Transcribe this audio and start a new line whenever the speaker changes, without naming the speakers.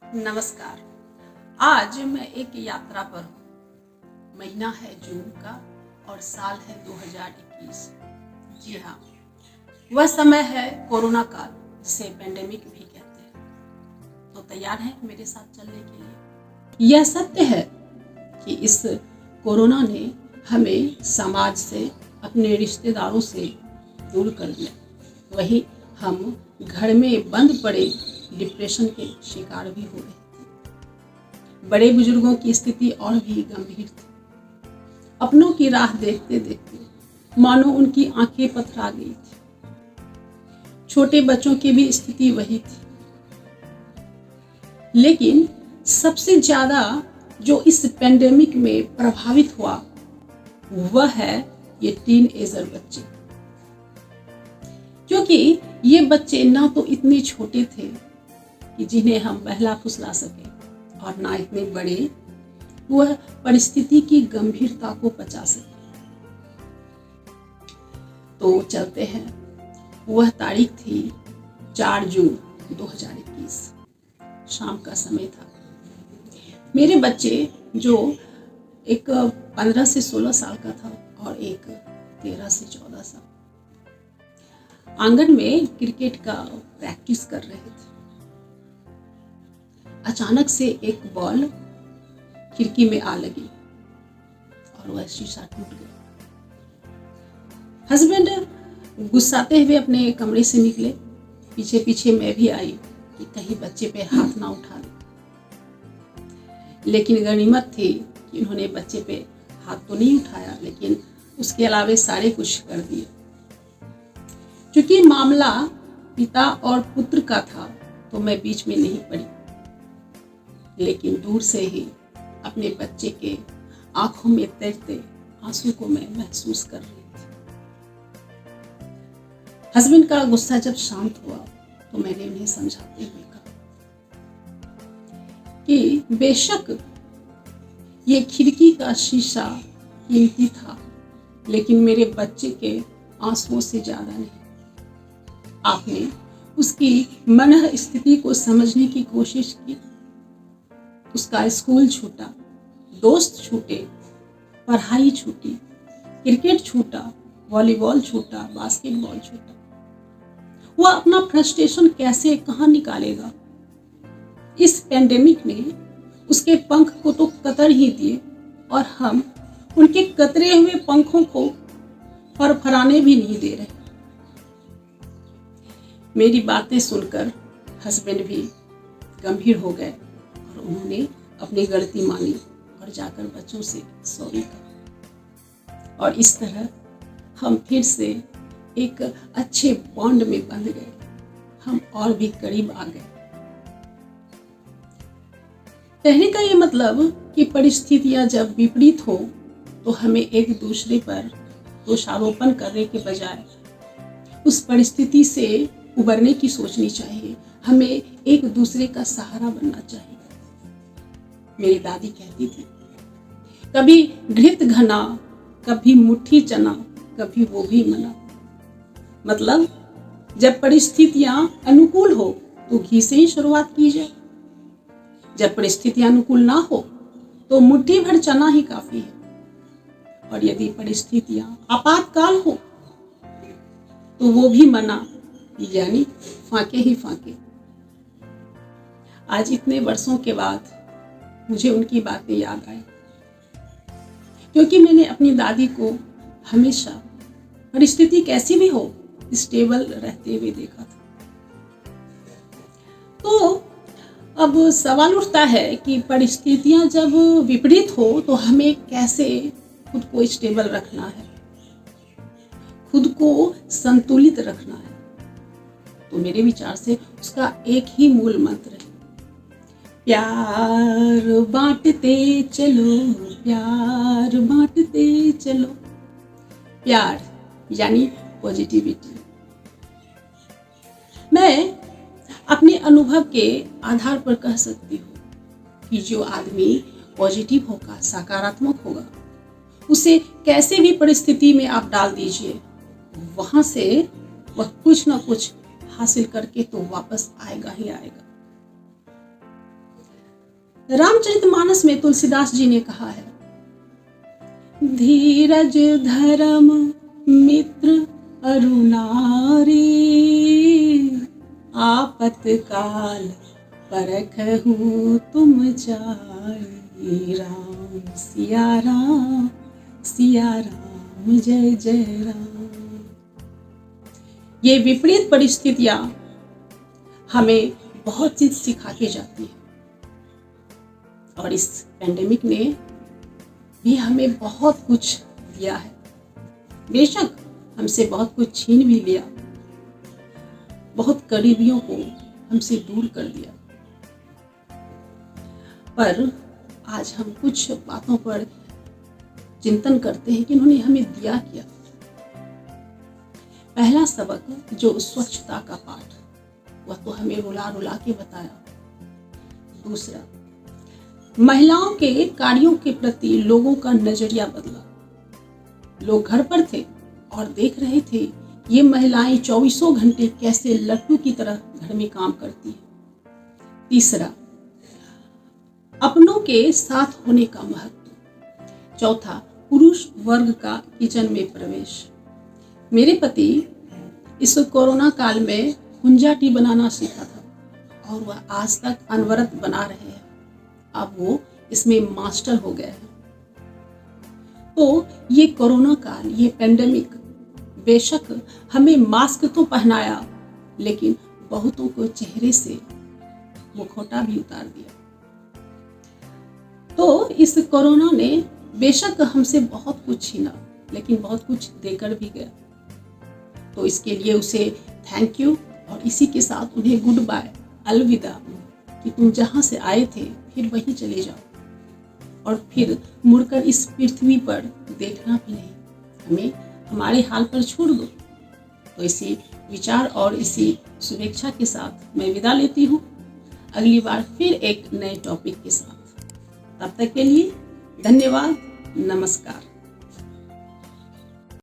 नमस्कार। आज मैं एक यात्रा पर हूँ। महीना है जून का और साल है 2021। जी हाँ, वह समय है कोरोना काल, जिसे पेंडेमिक भी कहते हैं। तो तैयार हैं मेरे साथ चलने के लिए? यह सत्य है कि इस कोरोना ने हमें समाज से, अपने रिश्तेदारों से दूर कर दिया। वही हम घर में बंद पड़े डिप्रेशन के शिकार भी हो रहे थे। बड़े बुजुर्गों की स्थिति और भी गंभीर थी। अपनों की राह देखते देखते मानो उनकी आंखें पथरा गई थी। छोटे बच्चों की भी स्थिति वही थी। लेकिन सबसे ज्यादा जो इस पेंडेमिक में प्रभावित हुआ वह है ये टीनएजर बच्चे, क्योंकि ये बच्चे ना तो इतने छोटे थे कि जिन्हें हम बहला फुसला सके और ना इतने बड़े वह परिस्थिति की गंभीरता को पचा सके। तो चलते हैं। वह तारीख थी 4 जून 2021। शाम का समय था। मेरे बच्चे, जो एक 15 से 16 साल का था और एक 13 से 14 साल, आंगन में क्रिकेट का प्रैक्टिस कर रहे थे। अचानक से एक बॉल खिड़की में आ लगी और वह शीशा टूट गया। हस्बैंड गुस्साते हुए अपने कमरे से निकले। पीछे पीछे मैं भी आई कि कहीं बच्चे पे हाथ ना उठा दे। लेकिन गनीमत थी कि उन्होंने बच्चे पे हाथ तो नहीं उठाया, लेकिन उसके अलावे सारे कुछ कर दिए। क्योंकि मामला पिता और पुत्र का था तो मैं बीच में नहीं पड़ी, लेकिन दूर से ही अपने बच्चे के आंखों में तैरते आंसू को मैं महसूस कर रही थी। हस्बैंड का गुस्सा जब शांत हुआ तो मैंने उन्हें समझाते हुए कहा कि बेशक ये खिड़की का शीशा कीमती था, लेकिन मेरे बच्चे के आंसुओं से ज्यादा नहीं। आपने उसकी मनः स्थिति को समझने की कोशिश की। उसका स्कूल छूटा, दोस्त छूटे, पढ़ाई छूटी, क्रिकेट छूटा, वॉलीबॉल छूटा, बास्केटबॉल छूटा। वह अपना फ्रस्ट्रेशन कैसे, कहाँ निकालेगा? इस पेंडेमिक ने उसके पंख को तो कतर ही दिए और हम उनके कतरे हुए पंखों को फरफराने भी नहीं दे रहे। मेरी बातें सुनकर हस्बैंड भी गंभीर हो गए और उन्होंने अपनी गलती मानी और जाकर बच्चों से सॉरी कहा। और इस तरह हम फिर से एक अच्छे बॉन्ड में बंध गए। हम और भी करीब आ गए। कहने का ये मतलब कि परिस्थितियां जब विपरीत हो तो हमें एक दूसरे पर दोषारोपण करने के बजाय उस परिस्थिति से उबरने की सोचनी चाहिए। हमें एक दूसरे का सहारा बनना चाहिए। मेरी दादी कहती थी, कभी घृत घना, कभी मुट्ठी चना, कभी वो भी मना। मतलब जब परिस्थितियां अनुकूल हो तो घी से ही शुरुआत की जाए। जब परिस्थितियां अनुकूल ना हो तो मुट्ठी भर चना ही काफी है। और यदि परिस्थितियां आपातकाल हो तो वो भी मना, यानी फाके ही फाके। आज इतने वर्षों के बाद मुझे उनकी बातें याद आई, क्योंकि मैंने अपनी दादी को हमेशा परिस्थिति कैसी भी हो स्टेबल रहते हुए देखा था। तो अब सवाल उठता है कि परिस्थितियां जब विपरीत हो तो हमें कैसे खुद को स्टेबल रखना है, खुद को संतुलित रखना है। तो मेरे विचार से उसका एक ही मूल मंत्र है, प्यार बांटते चलो, प्यार बांटते चलो। प्यार यानी पॉजिटिविटी। मैं अपने अनुभव के आधार पर कह सकती हूँ कि जो आदमी पॉजिटिव होगा, सकारात्मक होगा, उसे कैसे भी परिस्थिति में आप डाल दीजिए, वहां से वह कुछ ना कुछ हासिल करके तो वापस आएगा ही आएगा। रामचरितमानस में तुलसीदास जी ने कहा है, धीरज धर्म मित्र अरुणारी, आपतकाल परखहु तुम चारी। राम सिया राम जय जय राम। ये विपरीत परिस्थितियां हमें बहुत चीज सिखा के जाती है, और इस पेंडेमिक ने भी हमें बहुत कुछ दिया है। बेशक हमसे बहुत कुछ छीन भी लिया, बहुत करीबियों को हमसे दूर कर दिया, पर आज हम कुछ बातों पर चिंतन करते हैं कि इन्होंने हमें दिया क्या। पहला सबक जो स्वच्छता का पाठ, वह तो हमें रुला रुला के बताया। दूसरा, महिलाओं के कार्यों के प्रति लोगों का नजरिया बदला। लोग घर पर थे और देख रहे थे ये महिलाएं 24 घंटे कैसे लट्टू की तरह घर में काम करती हैं। तीसरा, अपनों के साथ होने का महत्व। चौथा, पुरुष वर्ग का किचन में प्रवेश। मेरे पति इस कोरोना काल में हुंजा टी बनाना सीखा था और वह आज तक अनवरत बना रहे हैं। अब वो इसमें मास्टर हो गए हैं। तो ये कोरोना काल, ये पेंडेमिक बेशक हमें मास्क तो पहनाया, लेकिन बहुतों को चेहरे से मुखौटा भी उतार दिया। तो इस कोरोना ने बेशक हमसे बहुत कुछ छीना, लेकिन बहुत कुछ देकर भी गया। तो इसके लिए उसे थैंक यू, और इसी के साथ उन्हें गुड बाय, अलविदा, कि तुम जहाँ से आए थे फिर वहीं चले जाओ और फिर मुड़कर इस पृथ्वी पर देखना भी नहीं, हमें हमारे हाल पर छोड़ दो। तो इसी विचार और इसी शुभेच्छा के साथ मैं विदा लेती हूँ। अगली बार फिर एक नए टॉपिक के साथ। तब तक के लिए धन्यवाद, नमस्कार।